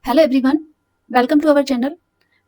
Hello everyone, welcome to our channel.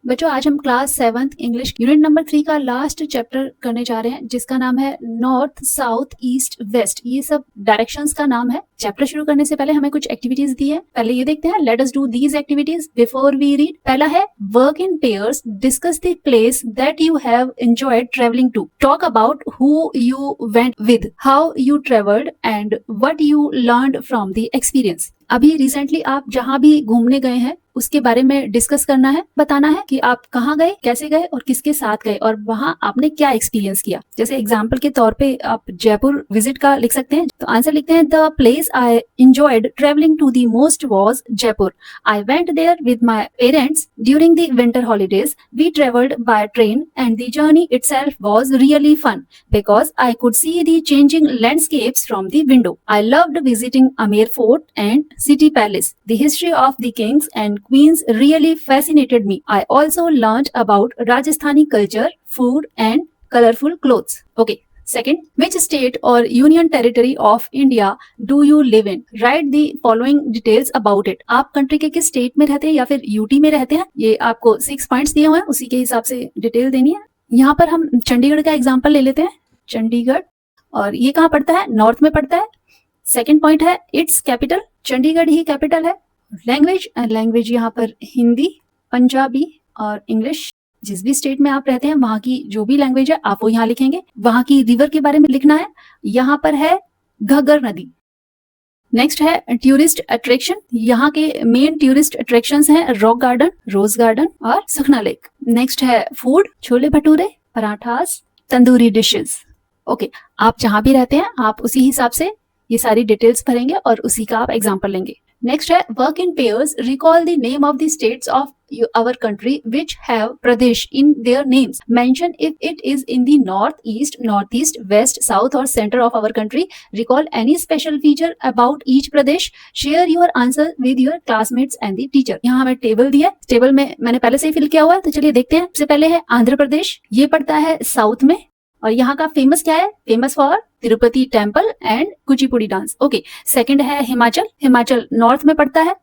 बच्चों, आज हम class 7th English unit number 3 का लास्ट चैप्टर करने जा रहे हैं, जिसका नाम है नॉर्थ, साउथ, ईस्ट, वेस्ट। ये सब डायरेक्शंस का नाम है। चैप्टर शुरू करने से पहले हमें कुछ एक्टिविटीज दी है। पहले ये देखते हैं, let us do these activities before we read. पहला है work in pairs, discuss the place that you have enjoyed travelling to, talk about who you went with, how you travelled and what you learned from the experience. अभी recently आप जहां भी घूमने गए हैं उसके बारे में डिस्कस करना है, बताना है कि आप कहाँ गए, कैसे गए और किसके साथ गए और वहां आपने क्या एक्सपीरियंस किया। जैसे एग्जांपल के तौर पे आप जयपुर विजिट का लिख सकते हैं, तो आंसर लिखते हैं, the place I enjoyed travelling to the most was Jaipur. I went there with my parents during the winter holidays. We travelled by train and the journey itself was really fun because I could see the changing landscapes from the window. I loved visiting Amer Fort and City Palace. The history of the kings and queens really fascinated me. I also learned about Rajasthani culture, food and colorful clothes. Okay. Second, which state or union territory of India do you live in? Write the following details about it. आप country के किस state में रहते हैं या फिर UT में रहते हैं, ये आपको 6 पॉइंट्स दिए हुए हैं, उसी के हिसाब से डिटेल देनी है। यहाँ पर हम चंडीगढ़ का एग्जाम्पल ले लेते हैं। चंडीगढ़, और ये कहाँ पड़ता है? नॉर्थ में पड़ता है। सेकंड पॉइंट है it's capital, Chandigarh he capital है। लैंग्वेज यहाँ पर हिंदी, पंजाबी और इंग्लिश। जिस भी स्टेट में आप रहते हैं वहां की जो भी लैंग्वेज है आप वो यहाँ लिखेंगे। वहां की रिवर के बारे में लिखना है, यहाँ पर है घग्गर नदी। नेक्स्ट है टूरिस्ट अट्रैक्शन। यहाँ के मेन टूरिस्ट अट्रैक्शंस हैं रॉक गार्डन, रोज गार्डन और सुखना लेक। नेक्स्ट है food, chole bhature, parathas, tandoori dishes. Okay, आप जहां भी रहते हैं आप उसी हिसाब से ये सारी डिटेल्स भरेंगे और उसी का आप एग्जाम्पल लेंगे। नेक्स्ट है work in pairs, recall the name of the states of our country which have Pradesh in their names. Mention if it is in the north, east, northeast, west, south or center of our country. Recall any special feature about each Pradesh. Share your answer with your classmates and the teacher. यहाँ हमें table दिया है, table में मैंने पहले से ही fill किया हुआ है, तो चलिए देखते हैं। सबसे पहले है आंध्र प्रदेश, ये पड़ता है साउथ में और यहाँ का फेमस क्या है? Famous for Tirupati temple and Kuchipudi dance. Okay. Second है हिमाचल, हिमाचल नॉर्थ में पड़ता है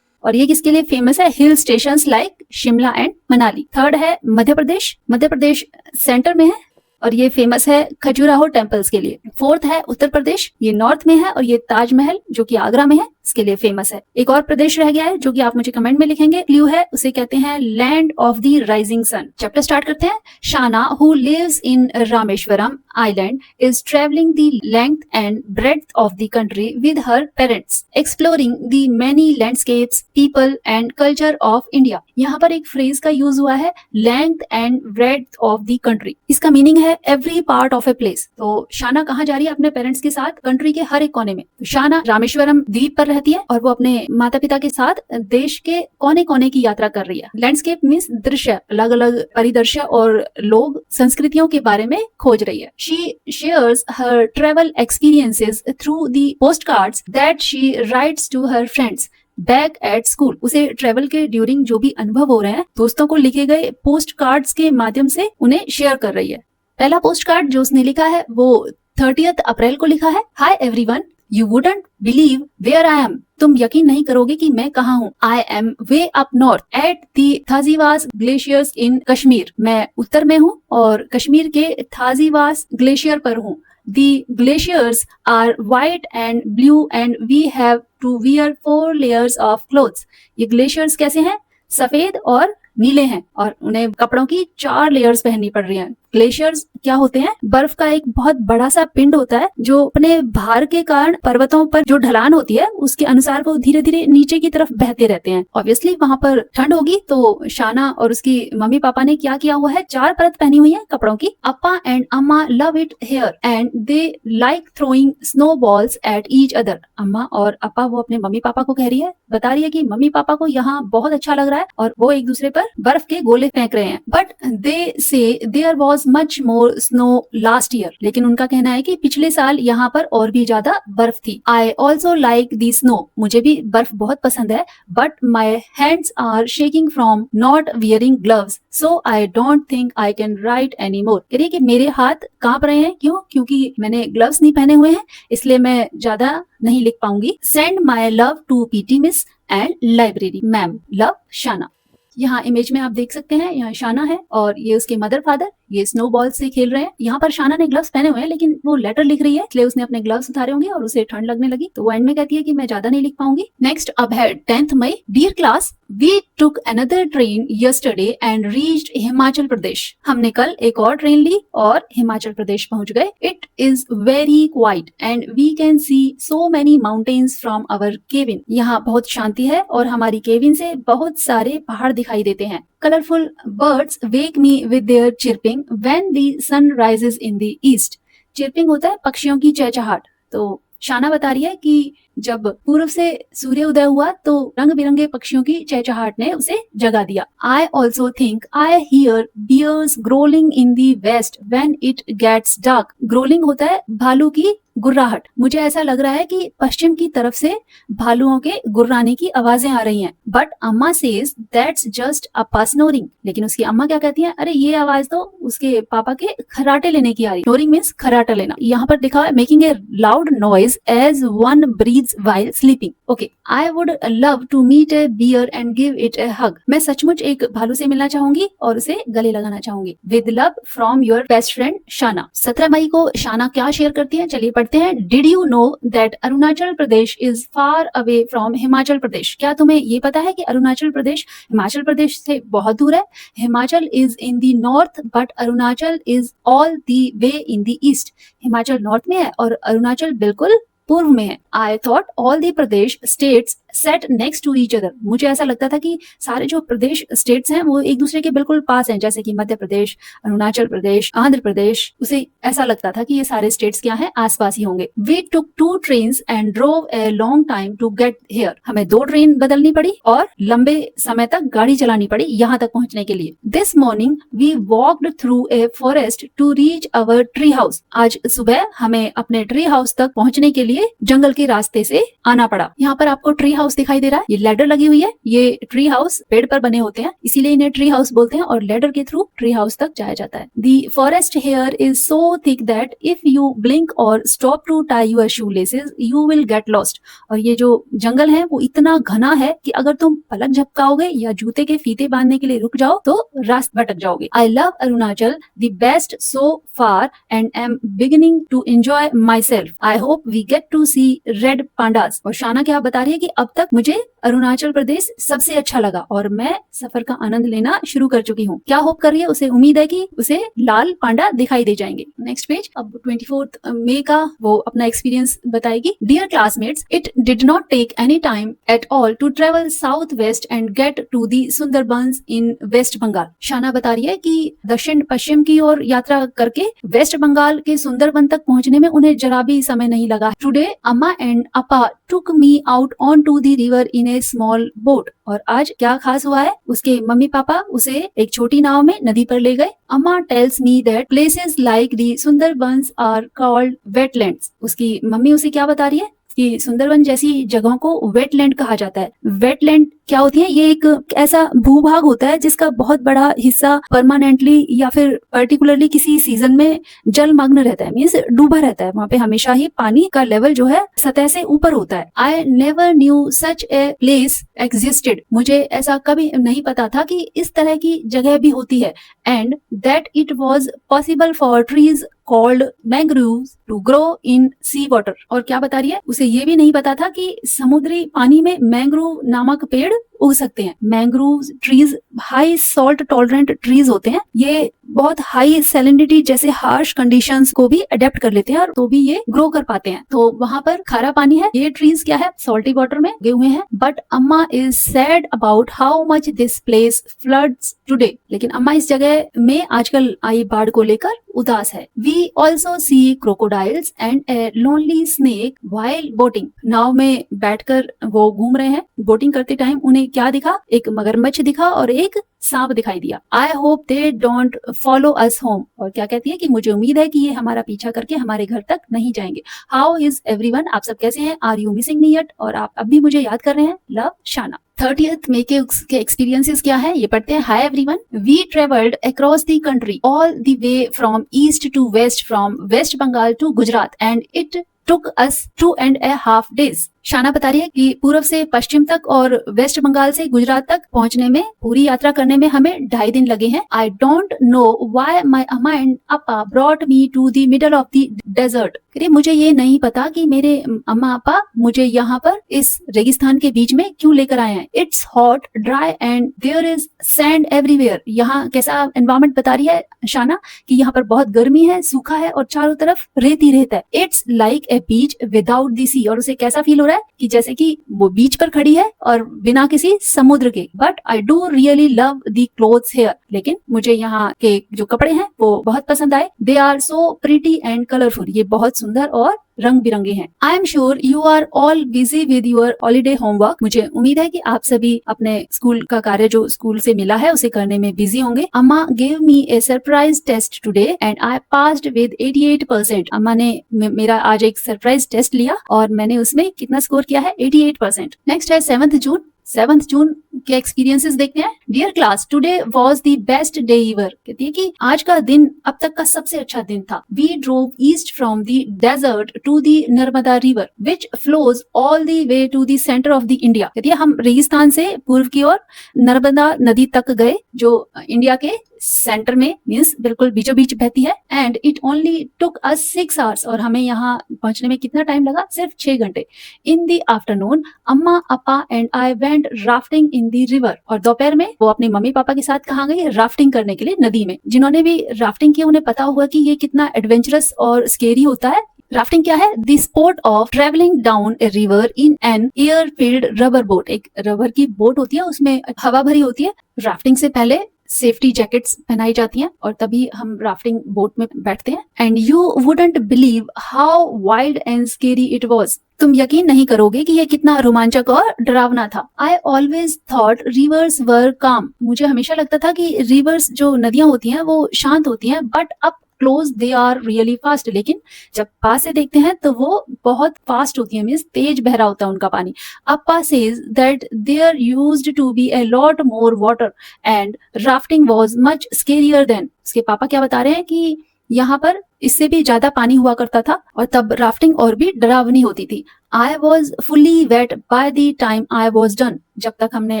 और ये किसके लिए फेमस है? Hill stations like Shimla and Manali. Third है मध्य प्रदेश, मध्य प्रदेश सेंटर में है और ये फेमस है खजुराहो टेम्पल्स के लिए। फोर्थ है उत्तर प्रदेश, ये नॉर्थ में है और ये ताजमहल जो कि आगरा में है इसके लिए फेमस है। एक और प्रदेश रह गया है जो कि आप मुझे कमेंट में लिखेंगे, क्लू है, उसे कहते हैं land of the rising sun. Chapter start करते हैं। Shana who lives in Rameswaram island is travelling the length and breadth of the country with her parents, exploring the many landscapes, people and culture of India. यहाँ पर एक phrase का use हुआ है, length and breadth of the country. इसका meaning है every part of a place. तो शाना कहाँ जा रही है? अपने पेरेंट्स के साथ कंट्री के हर एक कोने में। तो शाना रामेश्वरम द्वीप पर रहती है और वो अपने माता पिता के साथ देश के कोने कोने की यात्रा कर रही है। लैंडस्केप मींस दृश्य, अलग अलग परिदृश्य और लोग, संस्कृतियों के बारे में खोज रही है। She shares her travel experiences through the postcards that she writes to her friends back at school. उसे ट्रेवल के ड्यूरिंग जो भी अनुभव हो रहे हैं दोस्तों को लिखे गए पोस्ट कार्ड्स के माध्यम से उन्हें शेयर कर रही है। पहला पोस्ट कार्ड जो उसने लिखा है वो 30 अप्रैल को लिखा है। Hi everyone, you wouldn't believe where I am. तुम यकीन नहीं करोगे कि मैं कहाँ हूँ। I am way up north at the Thajiwas glaciers in Kashmir. मैं उत्तर में हूँ और कश्मीर के थाजीवास ग्लेशियर पर हूँ। The glaciers are white and blue and we have to wear 4 layers of clothes. ये ग्लेशियर्स कैसे हैं? सफेद और नीले हैं और उन्हें कपड़ों की 4 लेयर्स पहननी पड़ रही हैं। ग्लेशियर्स क्या होते हैं? बर्फ का एक बहुत बड़ा सा पिंड होता है जो अपने भार के कारण पर्वतों पर जो ढलान होती है उसके अनुसार वो धीरे धीरे नीचे की तरफ बहते रहते हैं। ऑब्वियसली वहां पर ठंड होगी, तो शाना और उसकी मम्मी पापा ने क्या किया हुआ है? 4 परत पहनी हुई है कपड़ों की। अप्पा एंड अम्मा love it here and they like throwing snow balls at each other. अम्मा और अप्पा वो अपने मम्मी पापा को कह रही है, बता रही है कि मम्मी पापा को यहाँ बहुत अच्छा लग रहा है और वो एक दूसरे पर बर्फ के गोले फेंक रहे हैं। But they say there was was much more snow last year, लेकिन उनका कहना है कि पिछले साल यहाँ पर और भी ज्यादा बर्फ थी। I also like the snow, मुझे भी बर्फ बहुत पसंद है, but my hands are shaking from not wearing gloves, so I don't think I can write any more. कह रही है कि मेरे हाथ कांप रहे हैं, क्यों? क्योंकि मैंने ग्लव्स नहीं पहने हुए हैं, इसलिए मैं ज्यादा नहीं लिख पाऊंगी। Send my love to PT miss and library ma'am, love Shana. यहाँ इमेज में आप देख सकते हैं, यहाँ शाना है और ये उसके मदर फादर, ये स्नोबॉल से खेल रहे हैं। यहाँ पर शाना ने ग्लव्स पहने हुए हैं, लेकिन वो लेटर लिख रही है, इसलिए उसने अपने ग्लव्स उतारे होंगे और उसे ठंड लगने लगी, तो वो एंड में कहती है कि मैं ज्यादा नहीं लिख पाऊंगी। नेक्स्ट अब है 10th मई। Dear class, we took another train yesterday and reached Himachal Pradesh. हमने कल एक और ट्रेन ली और हिमाचल प्रदेश पहुंच गए। It is very quite and we can see so many mountains from our cabin. यहाँ बहुत शांति है और हमारी केबिन से बहुत सारे पहाड़ दिखाई देते हैं। Colourful birds wake me with their chirping when the sun rises in the east. Chirping होता है पक्षियों की चहचहाट। तो शाना बता रही है कि जब पूर्व से सूर्य उदय हुआ तो रंग बिरंगे पक्षियों की चहचहाट ने उसे जगा दिया। I also think I hear bears growling in the west when it gets dark. Growling होता है भालू की गुर्राहट। मुझे ऐसा लग रहा है कि पश्चिम की तरफ से भालुओं के गुर्राने की आवाजें आ रही हैं। बट अम्मा says that's just a snoring. लेकिन उसकी अम्मा क्या कहती हैं, अरे ये आवाज तो उसके पापा के खराटे लेने की आ रही। स्नोरिंग मीन्स खराटा लेना। यहाँ पर लिखा है making a loud noise as one breathes while sleeping. Okay, I would love to meet a bear and give it a hug. मैं सचमुच एक भालू से मिलना चाहूंगी और उसे गले लगाना चाहूंगी। With love from your best friend शाना। 17 मई को शाना क्या शेयर करती है, चलिए पढ़ते हैं। Did you know that Arunachal Pradesh is far away from Himachal Pradesh. क्या तुम्हें ये पता है कि अरुणाचल प्रदेश हिमाचल प्रदेश से बहुत दूर है। Himachal is in the north but Arunachal is all the way in the east. Himachal north में है और अरुणाचल बिल्कुल पूर्व में है। I thought all the Pradesh states set next to each other. मुझे ऐसा लगता था कि सारे जो प्रदेश स्टेट्स हैं वो एक दूसरे के बिल्कुल पास हैं, जैसे कि मध्य प्रदेश, अरुणाचल प्रदेश, आंध्र प्रदेश। उसे ऐसा लगता था कि ये सारे स्टेट्स क्या हैं, आसपास ही होंगे। We took 2 trains and drove a long time to get here. हमें 2 ट्रेन बदलनी पड़ी और लंबे समय तक गाड़ी चलानी पड़ी यहाँ तक पहुंचने के लिए। This morning we walked through a forest to reach our tree house. आज सुबह हमें अपने ट्री हाउस तक पहुंचने के लिए जंगल के रास्ते से आना पड़ा। यहाँ पर आपको ट्री हाउस दिखाई दे रहा है, ये लैडर लगी हुई है। ये ट्री हाउस पेड़ पर बने होते हैं, इसीलिए इन्हें ट्री हाउस बोलते हैं और लैडर के थ्रू ट्री हाउस तक जाया जाता है। The forest here is so thick that if you blink or stop to tie your shoe laces you will get lost. और ये जो जंगल है वो इतना घना है कि अगर तुम पलक झपकाओगे या जूते के फीते बांधने के लिए रुक जाओ तो रास्ते भटक जाओगे। I love Arunachal the best so far and am beginning to enjoy myself. I hope we get to see red pandas. और शाना क्या बता रही है कि अब तक मुझे अरुणाचल प्रदेश सबसे अच्छा लगा और मैं सफर का आनंद लेना शुरू कर चुकी हूँ। क्या होप कर रही है, उसे उम्मीद है कि उसे लाल पांडा दिखाई दे जाएंगे। Next page. अब 24 मई का वो अपना एक्सपीरियंस बताएगी। Dear classmates, it did not take any time at all to travel south west and get to the Sundarbans in West Bengal. Shana बता रही है कि दक्षिण पश्चिम की ओर यात्रा करके वेस्ट बंगाल के सुंदरबन तक पहुंचने में उन्हें जरा भी समय नहीं लगा। टुडे अम्मा एंड अपा took me out onto the river in a small boat। और आज क्या खास हुआ है, उसके मम्मी पापा उसे एक छोटी नाव में नदी पर ले गए। Amma tells me that places like the Sundarbans are called wetlands. उसकी मम्मी उसे क्या बता रही है कि सुंदरबन जैसी जगहों को वेटलैंड कहा जाता है। वेटलैंड क्या होती है, ये एक ऐसा भूभाग होता है जिसका बहुत बड़ा हिस्सा परमानेंटली या फिर पर्टिकुलरली किसी सीजन में जलमग्न रहता है, मीन्स डूबा रहता है। वहाँ पे हमेशा ही पानी का लेवल जो है सतह से ऊपर होता है। I never knew such a place existed. मुझे ऐसा कभी नहीं पता था कि इस तरह की जगह भी होती है। And that it was possible for trees called mangroves to grow in sea water. और क्या बता रही है, उसे ये भी नहीं पता था कि समुद्री पानी में मैंग्रोव नामक पेड़ उग सकते हैं। Mangrove trees high salt tolerant trees होते हैं। ये बहुत हाई सैलिनिटी जैसे हार्श कंडीशंस को भी अडेप्ट कर लेते हैं और तो भी ये ग्रो कर पाते हैं। तो वहां पर खारा पानी है, ये ट्रीज क्या है, सॉल्टी वाटर में उगे हुए हैं। बट अम्मा is sad about how much this place floods today. लेकिन अम्मा इस जगह में आजकल आई बाढ़ को लेकर उदास है। We also see crocodiles and a lonely snake while boating. नाव में बैठकर वो घूम रहे हैं। बोटिंग करते टाइम उन्हें क्या दिखा, एक मगरमच्छ दिखा और एक सांप दिखाई दिया। I hope they don't follow us home, और क्या कहती है कि मुझे उम्मीद है कि ये हमारा पीछा करके हमारे घर तक नहीं जाएंगे। हाउ इज एवरीवन, आप सब कैसे हैं? Are you missing me yet, और आप अब भी मुझे याद कर रहे हैं? लव, शाना। 30th मई के एक्सपीरियंसेस क्या है ये पढ़ते हैं। Hi everyone, we travelled across the country all the way from east to west, from West Bengal to Gujarat, and it took us 2.5 days। शाना बता रही है कि पूर्व से पश्चिम तक और वेस्ट बंगाल से गुजरात तक पहुंचने में, पूरी यात्रा करने में हमें 2.5 दिन लगे हैं। I don't know why my Amma and Appa brought me to the middle of the desert. मुझे ये नहीं पता कि मेरे अम्मा अपा मुझे यहाँ पर इस रेगिस्तान के बीच में क्यों लेकर आए हैं। It's hot, dry and there is sand everywhere. यहाँ कैसा एनवायरमेंट बता रही है शाना कि यहाँ पर बहुत गर्मी है, सूखा है और चारों तरफ रेत ही रेत है। It's like a beach without the sea, और उसे कैसा फील हो रहा है कि जैसे कि वो बीच पर खड़ी है और बिना किसी समुद्र के। But I do really love the clothes here, लेकिन मुझे यहाँ के जो कपड़े हैं वो बहुत पसंद आए। They are so pretty and colourful, ये बहुत सुंदर और रंग बिरंगे हैं। I am sure you are all busy with your holiday homework, मुझे उम्मीद है कि आप सभी अपने स्कूल का कार्य जो स्कूल से मिला है उसे करने में बिजी होंगे। Amma gave me a surprise test today and I passed with 88%। अम्मा ने मेरा आज एक सरप्राइज टेस्ट लिया और मैंने उसमें कितना स्कोर किया है? 88%। नेक्स्ट है 7th जून। 7th जून के एक्सपीरियंसेस देखते हैं। Dear class, today was the best day ever. कहती है कि आज का दिन अब तक का सबसे अच्छा दिन था। We drove east from the desert to the Narmada river which flows all the way to the centre of the India. कहती है हम रेगिस्तान से पूर्व की ओर नर्मदा नदी तक गए जो इंडिया के सेंटर में, मीन्स बिल्कुल बीचों बीच बहती है। And it only took us 6 hours, और हमें यहाँ पहुंचने में कितना टाइम लगा? सिर्फ 6 घंटे। इन द आफ्टरनून अम्मा अपा and I went rafting in the river, और दोपहर में वो अपने मम्मी पापा के साथ कहाँ गई? राफ्टिंग करने के लिए नदी में। जिन्होंने भी राफ्टिंग की उन्हें पता होगा कि ये कितना एडवेंचरस और स्केरी होता है। राफ्टिंग क्या है? The sport of travelling down a river in an air filled rubber boat. एक रबर की बोट होती है, उसमें हवा भरी होती है। राफ्टिंग से पहले सेफ्टी जैकेट्स पहनाई जाती हैं और तभी हम राफ्टिंग बोट में बैठते हैं। And you wouldn't believe how wild and scary it was. तुम यकीन नहीं करोगे कि ये कितना रोमांचक और डरावना था। आई ऑलवेज थॉट रिवर्स वर काम। मुझे हमेशा लगता था कि रिवर्स जो नदियां होती हैं वो शांत होती हैं, बट अब close they are really fast. लेकिन जब पास से देखते हैं तो वो बहुत फास्ट होती है, मीन्स तेज बह रहा होता है उनका पानी। Appa says that there used to be a lot more water and rafting was much scarier then। उसके पापा क्या बता रहे हैं कि यहाँ पर इससे भी ज्यादा पानी हुआ करता था और तब राफ्टिंग और भी डरावनी होती थी। I was fully wet by the time I was done। जब तक हमने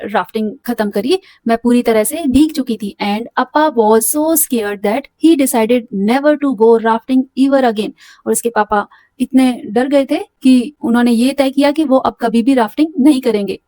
राफ्टिंग खत्म करी मैं पूरी तरह से भीग चुकी थी। And Appa was so scared that he decided never to go rafting ever again। और उसके पापा इतने डर गए थे कि उन्होंने ये तय किया कि वो अब कभी भी राफ्टिंग नहीं करेंगे।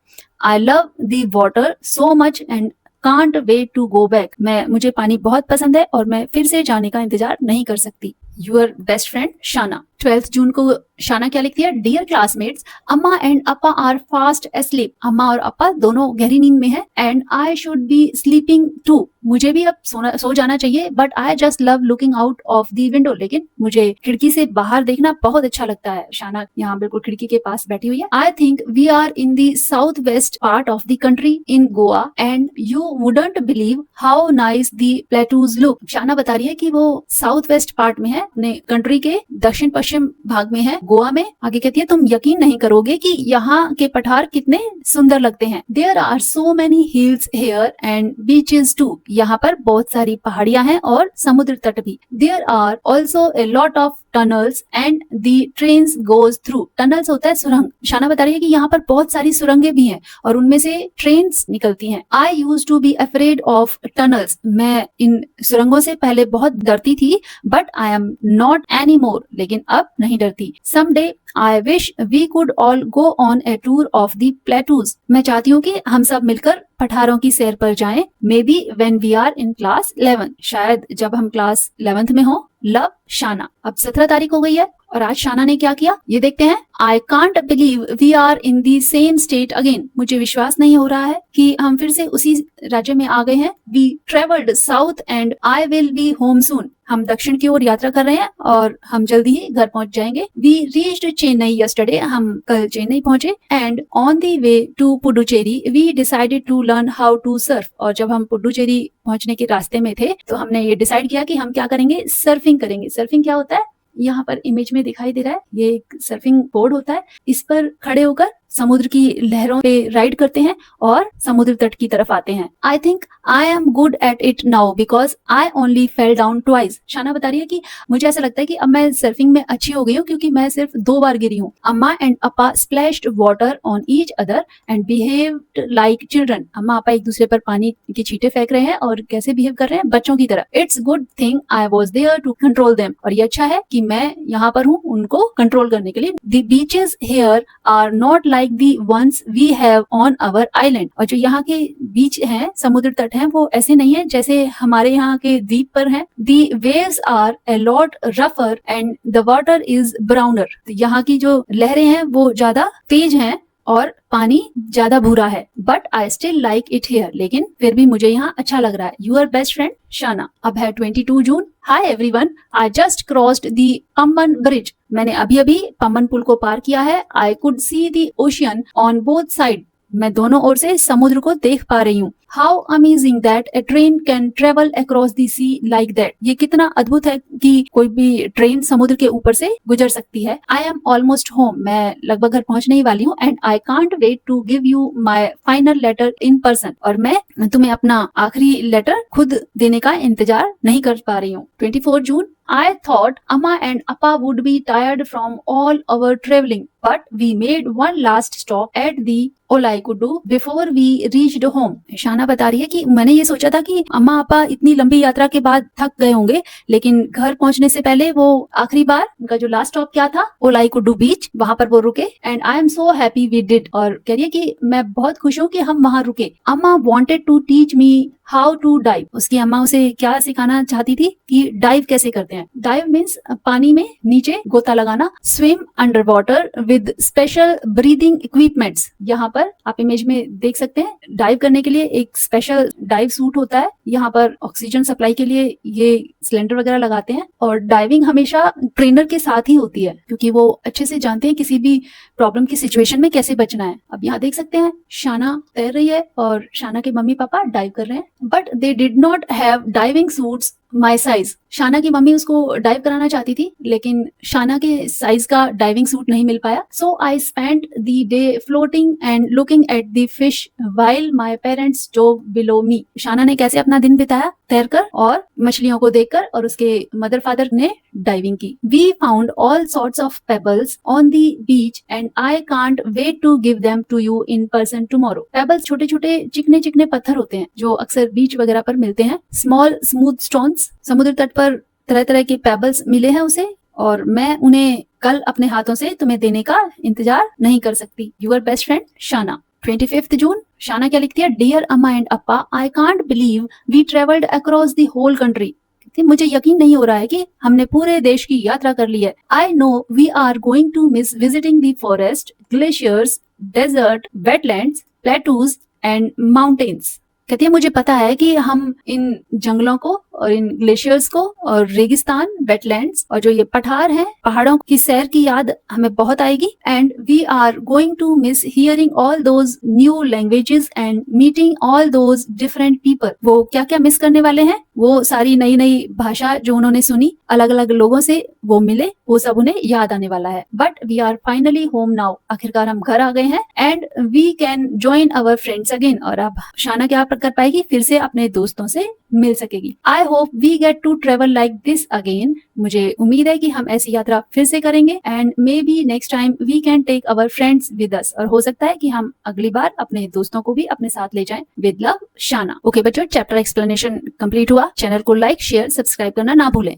I love the water so much and can't wait to go back। मुझे पानी बहुत पसंद है और मैं फिर से जाने का इंतजार नहीं कर सकती। योर बेस्ट फ्रेंड शाना। 12th जून को शाना क्या लिखती है? Dear classmates, Amma and Apa are fast asleep. अम्मा और अपा दोनों गहरी नींद में हैं। And I should be sleeping too. मुझे भी अब सो जाना चाहिए। But I just love looking out of the window. लेकिन मुझे खिड़की से बाहर देखना बहुत अच्छा लगता है। शाना यहाँ बिल्कुल खिड़की के पास बैठी हुई है। I think we are in the south west part of the country in Goa and you wouldn't believe how nice the plateaus look. Shana बता रही है कि वो साउथ वेस्ट पार्ट में है, अपने कंट्री के दक्षिण पश्चिम भाग में है, गोवा में। आगे कहती है तुम यकीन नहीं करोगे कि यहाँ के पठार कितने सुंदर लगते हैं। There are so many hills here and beaches too. यहाँ पर बहुत सारी पहाड़ियां हैं और समुद्र तट भी। There are also a lot of tunnels and the trains goes through. Tunnels होता है सुरंग। शाना बता रही है कि यहाँ पर बहुत सारी सुरंगें भी हैं और उनमें से ट्रेन्स निकलती हैं। I use to be afraid of tunnels. मैं इन सुरंगों से पहले बहुत डरती थी, but I am not any more. लेकिन अब नहीं डरती। Someday I wish we could all go on a tour of the plateaus. मैं चाहती हूँ कि हम सब मिलकर पठारों की सैर पर जाएं। Maybe when we are in class 11। शायद जब हम क्लास 11th में हो। लव शाना। अब 17 तारीख हो गई है और आज शाना ने क्या किया ये देखते हैं। I can't believe we are in the same state again. मुझे विश्वास नहीं हो रहा है कि हम फिर से उसी राज्य में आ गए हैं। We travelled south and I will be home soon. हम दक्षिण की ओर यात्रा कर रहे हैं और हम जल्दी ही घर पहुंच जाएंगे। We reached Chennai yesterday. हम कल चेन्नई पहुंचे। And on the way to Puducherry we decided to learn how to surf. और जब हम पुडुचेरी पहुंचने के रास्ते में थे तो हमने ये डिसाइड किया कि हम क्या करेंगे, सर्फिंग करेंगे। सर्फिंग क्या होता है, यहाँ पर इमेज में दिखाई दे रहा है, ये एक सर्फिंग बोर्ड होता है। इस पर खड़े होकर समुद्र की लहरों पे राइड करते हैं और समुद्र तट की तरफ आते हैं। I think I am good at it now because I only fell down twice. शाना बता रही है कि मुझे ऐसा लगता है कि अब मैं सर्फिंग में अच्छी हो गई हूँ क्योंकि मैं सिर्फ 2 बार गिरी हूँ। अम्मा एंड अपा splashed water on each other and behaved like children. अम्मा अपा एक दूसरे पर पानी के छींटे फेंक रहे हैं और कैसे बिहेव कर रहे हैं, बच्चों की तरह। It's good thing I was there to control them. और ये अच्छा है कि मैं यहाँ पर हूँ उनको कंट्रोल करने के लिए। The beaches here are not like the ones we have on our island. और जो यहाँ के बीच हैं, समुद्र तट हैं, वो ऐसे नहीं है जैसे हमारे यहाँ के द्वीप पर हैं। The waves are a lot रफर and the water is browner. यहाँ की जो लहरें हैं वो ज्यादा तेज हैं और पानी ज्यादा भूरा है। But I still like it here. लेकिन फिर भी मुझे यहाँ अच्छा लग रहा है। यूर बेस्ट फ्रेंड शाना। अब है 22 जून। Hi everyone, I just crossed the Pamban bridge. मैंने अभी अभी पम्बन पुल को पार किया है। I could see the ocean on both side. मैं दोनों ओर से समुद्र को देख पा रही हूँ। How amazing that a train can travel across the sea like that. ये कितना अद्भुत है कि कोई भी ट्रेन समुद्र के ऊपर से गुजर सकती है। I am almost home. मैं लगभग घर पहुंचने ही वाली हूँ। And I can't wait to give you my final letter in person. और मैं तुम्हें अपना आखिरी लेटर खुद देने का इंतजार नहीं कर पा रही हूँ। 24 जून। I thought Amma and Appa would be tired from all our traveling, but we made one last stop at the Olaikudu before we reached home. शाना बता रही है कि मैंने ये सोचा था कि अम्मा अपा इतनी लंबी यात्रा के बाद थक गए होंगे, लेकिन घर पहुंचने से पहले वो आखिरी बार उनका जो लास्ट स्टॉप क्या था, ओलाईकुडू बीच, वहां पर वो रुके। And I am so happy we did. और कह रही है कि मैं बहुत खुश हूँ कि हम वहां रुके। Amma wanted to teach me how to dive. उसकी अम्मा उसे क्या सिखाना चाहती थी कि डाइव कैसे करते हैं। डाइव मीन्स पानी में नीचे गोता लगाना। Swim under water with special breathing equipments. यहाँ पर आप इमेज में देख सकते हैं, डाइव करने के लिए एक स्पेशल डाइव सूट होता है। यहाँ पर ऑक्सीजन सप्लाई के लिए ये सिलेंडर वगैरह लगाते हैं। और डाइविंग हमेशा ट्रेनर के साथ ही होती है क्योंकि वो अच्छे से जानते हैं किसी भी प्रॉब्लम की सिचुएशन में कैसे बचना है। अब यहाँ देख सकते हैं शाना तैर रही है और शाना के मम्मी पापा डाइव कर रहे हैं। But they did not have diving suits my size. शाना की मम्मी उसको डाइव कराना चाहती थी लेकिन शाना के साइज का डाइविंग सूट नहीं मिल पाया। So I spent the day floating and looking at the fish while my parents dove below me. Shana ने कैसे अपना दिन बिताया, तैरकर और मछलियों को देखकर, और उसके मदर फादर ने डाइविंग की। We found all sorts of pebbles on the beach and I can't wait to give them to you in person tomorrow. Pebbles छोटे छोटे चिकने चिकने पत्थर होते हैं जो अक्सर बीच वगैरह पर मिलते हैं। Small smooth stones. समुद्र तट पर तरह तरह के पेबल्स मिले हैं उसे और मैं उन्हें कल अपने हाथों से तुम्हें देने का इंतजार नहीं कर सकती। यूर बेस्ट फ्रेंड शाना। 25 जून। शाना क्या लिखती है, dear Amma and Apa, I can't believe we travelled across the whole country. मुझे यकीन नहीं हो रहा है कि हमने पूरे देश की यात्रा कर ली है। I know we are going to miss visiting the forest, glaciers, desert, wetlands, plateaus and mountains. कहती है मुझे पता है कि हम इन जंगलों को और इन ग्लेशियर्स को और रेगिस्तान, वेटलैंड्स और जो ये पठार हैं, पहाड़ों की सैर की याद हमें बहुत आएगी। And we are going to miss hearing all those new languages and meeting all those different people. वो क्या क्या मिस करने वाले हैं, वो सारी नई नई भाषा जो उन्होंने सुनी, अलग अलग लोगों से वो मिले, वो सब उन्हें याद आने वाला है। But we are finally home now. आखिरकार हम घर आ गए हैं। And we can join our friends again. और अब शाना क्या कर पाएगी, फिर से अपने दोस्तों से मिल सकेगी। I hope we get to travel like this again. मुझे उम्मीद है कि हम ऐसी यात्रा फिर से करेंगे। And maybe next time we can take our friends with us. और हो सकता है कि हम अगली बार अपने दोस्तों को भी अपने साथ ले जाएं। विद लव शाना। ओके बच्चों, चैप्टर एक्सप्लेनेशन कंप्लीट हुआ। चैनल को लाइक, शेयर, सब्सक्राइब करना ना भूलें।